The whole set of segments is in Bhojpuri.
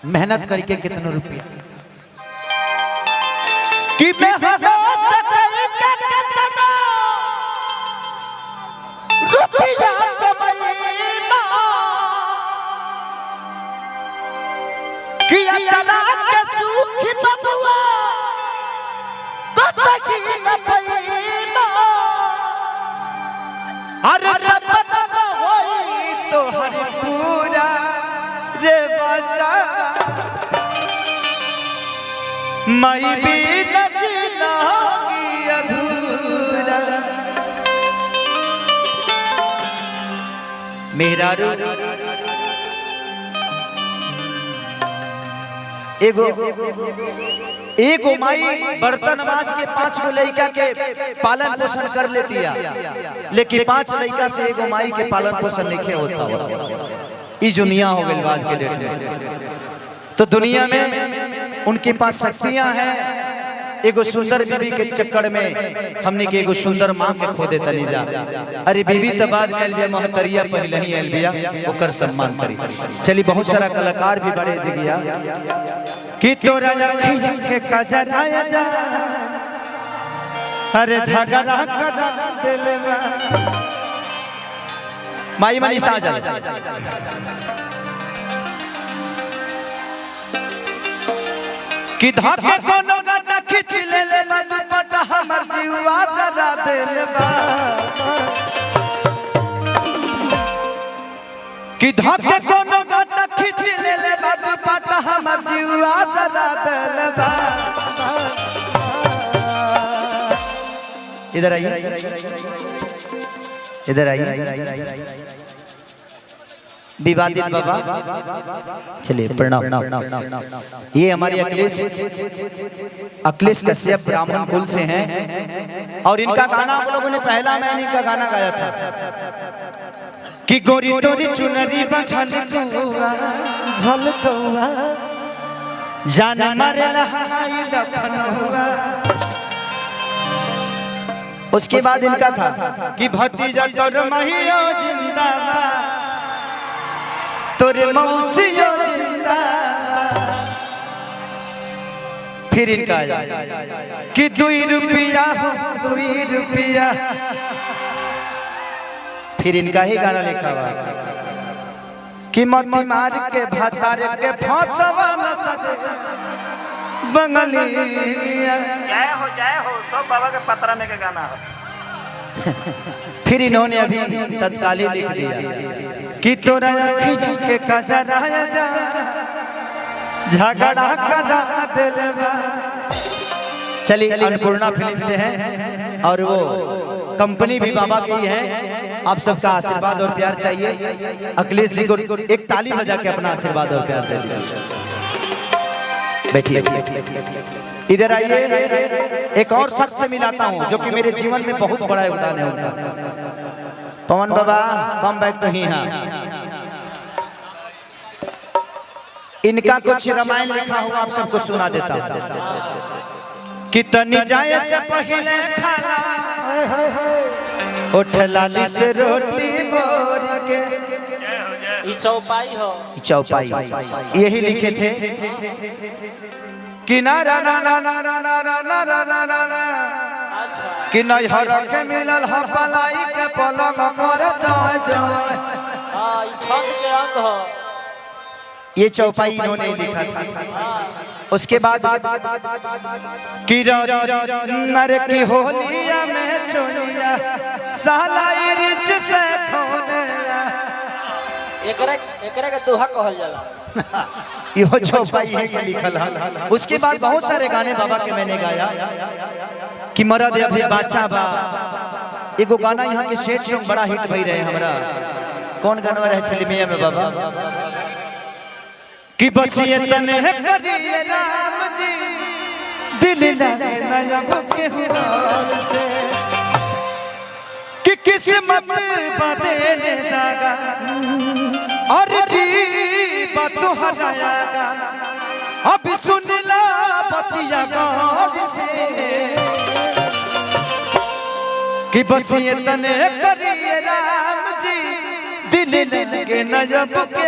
मेहनत करके कितना रुपया कि मेहनत करके कितना रुपया कमाईना कि अचरा के सुखी बबुआ कतई न पैना अरे सपना न होई तो हर पूरा रे बचा मैं भी न जिलागी अधूरा मेरा रू एगो माई बर्तन माज के 5 गो लड़का के पालन पोषण कर लेती है, लेकिन 5 लड़का से एगो माई के पालन पोषण नहीं होता। ये दुनिया हो गई आज के डेट में। तो दुनिया में उनके पास शक्तियां हैं, एगो सुंदर बीबी के चक्कर में हमने के एगो सुंदर माँ के खो देता नहीं जा। अरे बीबी तो बाद में अलबिया महतरिया पहले ही अलबिया ओकर सम्मान करी। चली बहुत सारा कलाकार भी बड़े जगिया कि तोरा अखियां के कजराया जा अरे झगड़ा करा दिल में माई मनी साजन कि धाके कोनो गाना खींच ले ले दुपट्टा हमर जीवा जरा दिल बा कि धाके कोनो गाना खींच ले ले दुपट्टा हमर जीवा जरा दिल बा। इधर आइए, इधर आइए विवादित बाबा। चलिए प्रणाम। ये हमारे अखिलेश कश्यप ब्राह्मण कुल से हैं और इनका गाना आप लोगों ने पहला मैंने इनका गाना गाया था कि गोरी तोरी चुनरी झलकुआ झलकुआ जान मारे लहाई लखनऊआ। उसके बाद इनका था कि भतीजा तोर महियो जिंदाबाद तोरे मौसियो जिंदाबाद। फिर इनका आया कि 2 रुपया हो 2 रुपया। फिर इनका ही गाना लिखा हुआ कि मती मार के भातार के फौसवा न सजे बंगलिया। जय हो सब बाबा के पतरा में के गाना है। फिर इन्होंने अभी तत्कालीन लिख दिया कि तोरा अखियां के कजराया जा झगड़ा करा दिल बा। चलिए अन्नपूर्णा फिल्म से हैं और वो कंपनी भी बाबा की है। आप सबका आशीर्वाद और प्यार चाहिए। अखिलेश जी को एक ताली बजा के अपना आशीर्वाद और प्यार दे दीजिए। बैठिए, इधर आइए। एक और शख्स से मिलाता हूँ जो कि मेरे जीवन में बहुत बड़ा योगदान है उनका। पवन बाबा कम बैक तो ही हैं। इनका कुछ रामायण लिखा हुआ आप सबको सुना देता हूँ कि तनी जाए से पहले खाना उठ लाली से रोटी बोर के। चौपाई हो चौपाई यही लिखे थे कि ना ना ना ना ना ना ना ना ना ना ना ना कि नैहर के मिलल ह पलाई के पलंग पर चाय चाय। हां ई छंद के अंग हो। ये चौपाई इन्होंने लिखा था। उसके बाद कि नर की होलिया में चोलिया सालाई रिच से खोनेया। एकरे के दोहा कहल जाला। यो चौपाई है के लिखल है। उसके बाद बहुत सारे गाने बाबा के मैंने गाया कि मरद अभी बाचा बा। एगो गाना यहाँ के सेट सॉन्ग बड़ा हिट भई रहे हमरा। कौन गाना रहे फिल्मिया में बाबा कि बस ये तने करिए राम जी दिल लगे नया के हाल से कि किस्मत बदले दागा और जी तो हरायागा। अब सुन ला बतिया गौर से कि बस ये तने करिए राम जी दिल लगे नजब के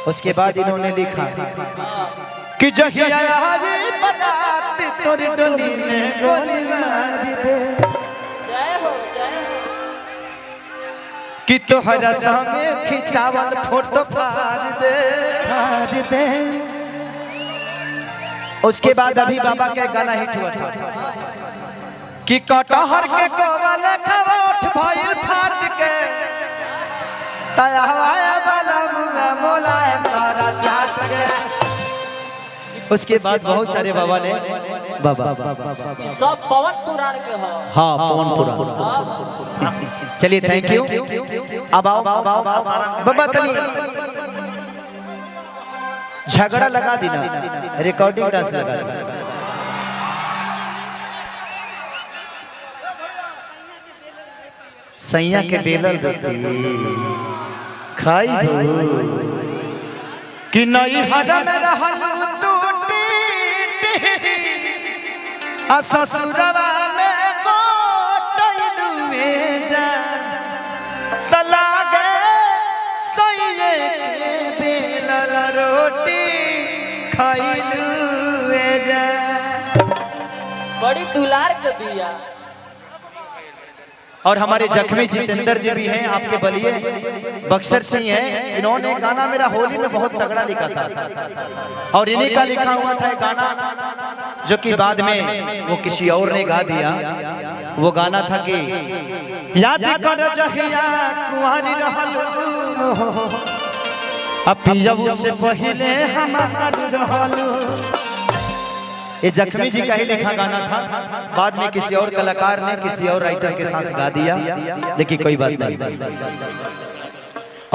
उसके बाद इन्होंने लिखा कि जहिया हाजी बनाती तोरी डोली में गोली मार दे, जय हो जय हो। कि तोहरा संगे खिंचावल फोटो फाड़ दे। उसके बाद अभी बाबा के गाना हिट हुआ था कि कटहर के कोवल खवट भइल फाट के तयावाया वाला मुंगा मोलाए मारा चाट के। उसके बाद बहुत सारे बाबा ने बाबा ये सब पवन पुराण के हो। हाँ पवन पुराण। चलिए थैंक यू। अब आओ बाबा तनी झगड़ा लगा देना, रिकॉर्डिंग डांस लगा देना। सैया के बेलल रोटी खाई कि नहीं हरा में रहल टूटी आ ससुरवा में गोटलुए जा तलागे सैये के बेलल रोटी खाइलुए जा। बड़ी दुलार के बिया। और हमारे जख्मी जितेंद्र जी भी हैं, आपके बलिए बक्सर से ही हैं। इन्होंने गाना मेरा होली में बहुत तगड़ा लिखा था और इन्हीं का लिखा हुआ था गाना जो कि बाद में वो किसी और ने गा दिया। वो गाना था कि याद कर जहिया कुंवारी रहलू अपियबू से पहले हमार रहलू। ये जख्मी जी का ही लिखा गाना था, बाद में किसी और कलाकार ने किसी और राइटर के साथ गा दिया, लेकिन कोई बात नहीं।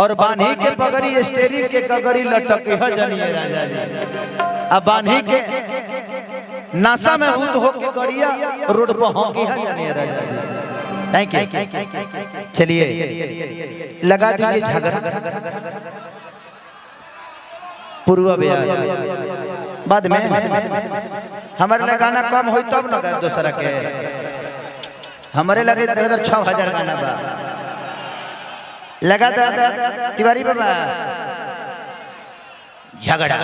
और बान्ही के पगड़ी स्टेरिंग के कगड़ी लटक है जनिए राजा जी। अब बान्ही के नासा में हुत हो के गड़िया रोड पर होंगी है जनिए राजा जी। Thank you. चलिए लगा दीजिए झगड़ा पूर्वा बिहार। बाद में हमारे लगे गाना कम हो तब न कर दूसरा के हमारे लगे 6,000 गाना बा लगा तिवारी बाबा झगड़ा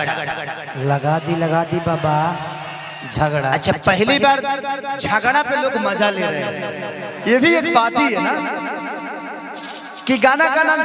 लगा दी बाबा झगड़ा। अच्छा पहली बार झगड़ा पे लोग मजा ले रहे हैं, ये भी एक बात ही है ना कि गाना का नाम